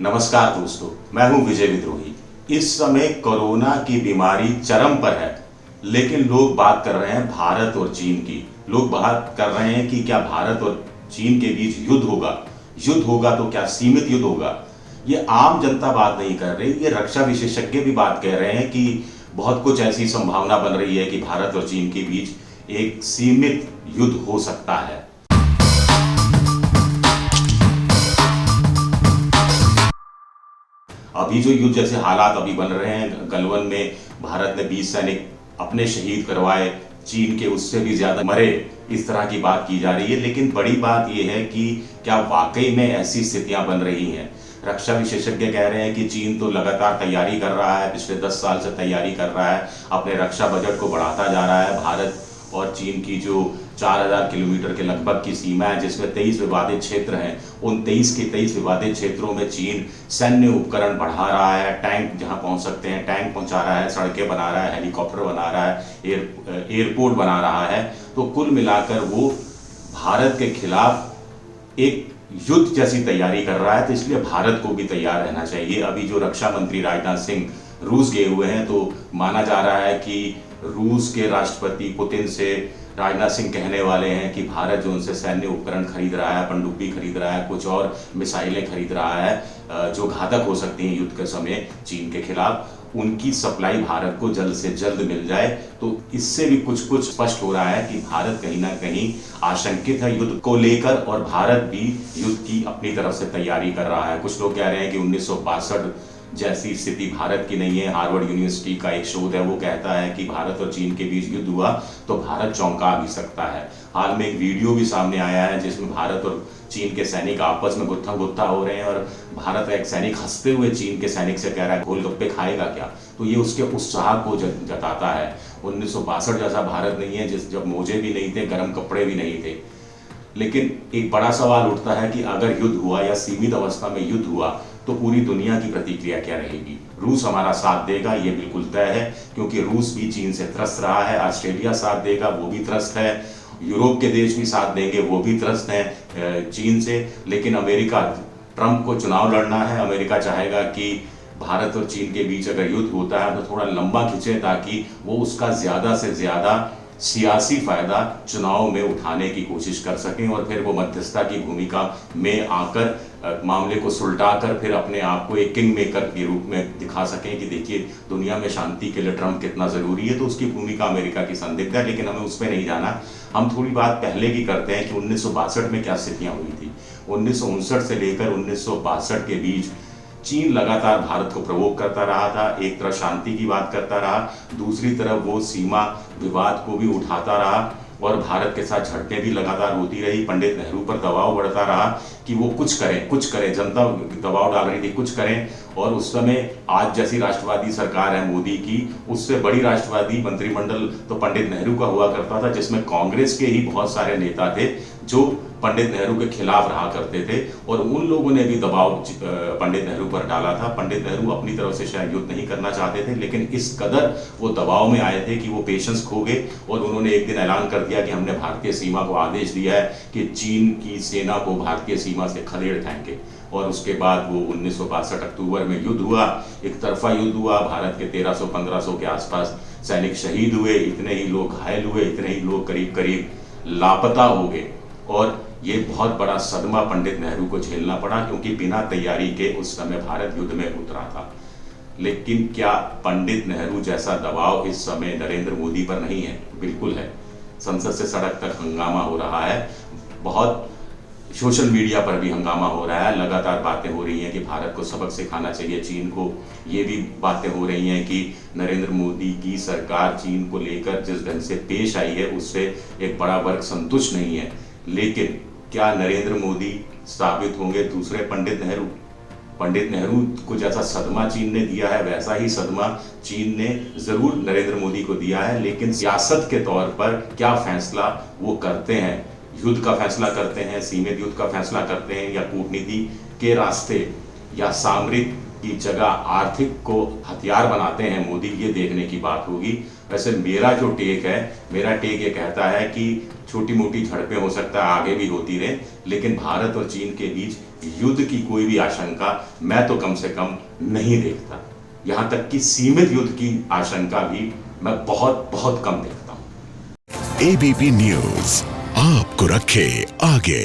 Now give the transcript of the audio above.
नमस्कार दोस्तों, मैं हूं विजय विद्रोही। इस समय कोरोना की बीमारी चरम पर है, लेकिन लोग बात कर रहे हैं भारत और चीन की। लोग बात कर रहे हैं कि क्या भारत और चीन के बीच युद्ध होगा। युद्ध होगा तो क्या सीमित युद्ध होगा। ये आम जनता बात नहीं कर रही, ये रक्षा विशेषज्ञ भी बात कह रहे हैं कि बहुत कुछ ऐसी संभावना बन रही है कि भारत और चीन के बीच एक सीमित युद्ध हो सकता है। अभी जो युद्ध जैसे हालात अभी बन रहे हैं, गलवान में भारत ने 20 सैनिक अपने शहीद करवाए, चीन के उससे भी ज्यादा मरे, इस तरह की बात की जा रही है। लेकिन बड़ी बात यह है कि क्या वाकई में ऐसी स्थितियां बन रही हैं। रक्षा विशेषज्ञ कह रहे हैं कि चीन तो लगातार तैयारी कर रहा है, पिछले 10 साल से तैयारी कर रहा है, अपने रक्षा बजट को बढ़ाता जा रहा है। भारत और चीन की जो 4000 किलोमीटर के लगभग की सीमा है, जिसमें 23 विवादित क्षेत्र हैं, उन 23 के 23 विवादित क्षेत्रों में चीन सैन्य उपकरण बढ़ा रहा है, टैंक जहां पहुंच सकते हैं टैंक पहुंचा रहा है, सड़कें बना रहा है, हेलीकॉप्टर बना रहा है, एयरपोर्ट बना रहा है। तो कुल मिलाकर वो भारत के खिलाफ एक युद्ध जैसी तैयारी कर रहा है। तो इसलिए भारत को भी तैयार रहना चाहिए। अभी जो रक्षा मंत्री राजनाथ सिंह रूस गए हुए हैं, तो माना जा रहा है कि रूस के राष्ट्रपति पुतिन से राजनाथ सिंह कहने वाले हैं कि भारत जो उनसे सैन्य उपकरण खरीद रहा है, पनडुब्बी खरीद रहा है, कुछ और मिसाइलें खरीद रहा है जो घातक हो सकती हैं युद्ध के समय चीन के खिलाफ, उनकी सप्लाई भारत को जल्द से जल्द मिल जाए। तो इससे भी कुछ स्पष्ट हो रहा है कि भारत कहीं ना कहीं आशंकित है युद्ध को लेकर, और भारत भी युद्ध की अपनी तरफ से तैयारी कर रहा है। कुछ लोग कह रहे हैं कि 1962 जैसी स्थिति भारत की नहीं है। हार्वर्ड यूनिवर्सिटी का एक शोध है, वो कहता है कि भारत और चीन के बीच युद्ध हुआ तो भारत चौंका भी सकता है। हाल में एक वीडियो भी सामने आया है जिसमें भारत और चीन के सैनिक आपस में गुत्था गुत्था हो रहे हैं, और भारत का एक सैनिक हंसते हुए चीन के सैनिक से कह रहा है गोलगप्पे खाएगा क्या। तो ये उसके उत्साह को जताता है। 1962 जैसा भारत नहीं है जब मोजे भी नहीं थे, गर्म कपड़े भी नहीं थे। लेकिन एक बड़ा सवाल उठता है कि अगर युद्ध हुआ या सीमित अवस्था में युद्ध हुआ तो पूरी दुनिया की प्रतिक्रिया क्या रहेगी। रूस हमारा साथ देगा, ये बिल्कुल तय है, क्योंकि रूस भी चीन से त्रस्त रहा है। ऑस्ट्रेलिया साथ देगा, वो भी त्रस्त है। यूरोप के देश भी साथ देंगे, वो भी त्रस्त हैं चीन से। लेकिन अमेरिका, ट्रंप को चुनाव लड़ना है, अमेरिका चाहेगा कि भारत और चीन के बीच अगर युद्ध होता है तो थोड़ा लंबा खिंचे, ताकि वो उसका ज्यादा से ज्यादा सियासी फायदा चुनाव में उठाने की कोशिश कर सकें, और फिर वो मध्यस्थता की भूमिका में आकर मामले को सुलटाकर फिर अपने आप को एक किंग मेकर के रूप में दिखा सकें कि देखिए दुनिया में शांति के लिए ट्रंप कितना जरूरी है। तो उसकी भूमिका अमेरिका की संदिग्ध है, लेकिन हमें उस पर नहीं जाना। हम थोड़ी बात पहले की करते हैं कि 1962 में क्या स्थितियां हुई थी। 1959 से लेकर 1962 के बीच चीन लगातार भारत को प्रवोक करता रहा था। एक तरफ शांति की बात करता रहा, दूसरी तरफ वो सीमा विवाद को भी उठाता रहा, और भारत के साथ झड़पें भी लगातार होती रही। पंडित नेहरू पर दबाव बढ़ता रहा कि वो कुछ करें। जनता दबाव डाल रही थी, कुछ करें। और उस समय आज जैसी राष्ट्रवादी सरकार है मोदी की, उससे बड़ी राष्ट्रवादी मंत्रिमंडल तो पंडित नेहरू का हुआ करता था, जिसमें कांग्रेस के ही बहुत सारे नेता थे जो पंडित नेहरू के खिलाफ रहा करते थे, और उन लोगों ने भी दबाव पंडित नेहरू पर डाला था। पंडित नेहरू अपनी तरफ से शायद युद्ध नहीं करना चाहते थे, लेकिन इस कदर वो दबाव में आए थे कि वो पेशेंस खो गए, और उन्होंने एक दिन ऐलान कर दिया कि हमने भारतीय सीमा को आदेश दिया है कि चीन की सेना को भारतीय सीमा से खदेड़ फेंके। और उसके बाद वो 1962 अक्टूबर में युद्ध हुआ, एक तरफा युद्ध हुआ। भारत के 1300-1500 के आसपास सैनिक शहीद हुए, इतने ही लोग घायल हुए, इतने ही लोग करीब करीब लापता हो गए। और ये बहुत बड़ा सदमा पंडित नेहरू को झेलना पड़ा, क्योंकि बिना तैयारी के उस समय भारत युद्ध में उतरा था। लेकिन क्या पंडित नेहरू जैसा दबाव इस समय नरेंद्र मोदी पर नहीं है? बिल्कुल है। संसद से सड़क तक हंगामा हो रहा है, बहुत सोशल मीडिया पर भी हंगामा हो रहा है। लगातार बातें हो रही हैं कि भारत को सबक सिखाना चाहिए चीन को। ये भी बातें हो रही हैं कि नरेंद्र मोदी की सरकार चीन को लेकर जिस ढंग से पेश आई है, उससे एक बड़ा वर्ग संतुष्ट नहीं है। लेकिन क्या नरेंद्र मोदी साबित होंगे दूसरे पंडित नेहरू? पंडित नेहरू को जैसा सदमा चीन ने दिया है, वैसा ही सदमा चीन ने जरूर नरेंद्र मोदी को दिया है। लेकिन सियासत के तौर पर क्या फैसला वो करते हैं? युद्ध का फैसला करते हैं, सीमित युद्ध का फैसला करते हैं, या कूटनीति के रास्ते या सामरिक की जगह आर्थिक को हथियार बनाते हैं मोदी? ये देखने की बात होगी। वैसे मेरा टेक ये कहता है कि छोटी मोटी झड़पें हो सकता है आगे भी होती रहे, लेकिन भारत और चीन के बीच युद्ध की कोई भी आशंका मैं तो कम से कम नहीं देखता। यहां तक कि सीमित युद्ध की आशंका भी मैं बहुत बहुत कम देखता हूं। एबीपी न्यूज आपको रखे आगे।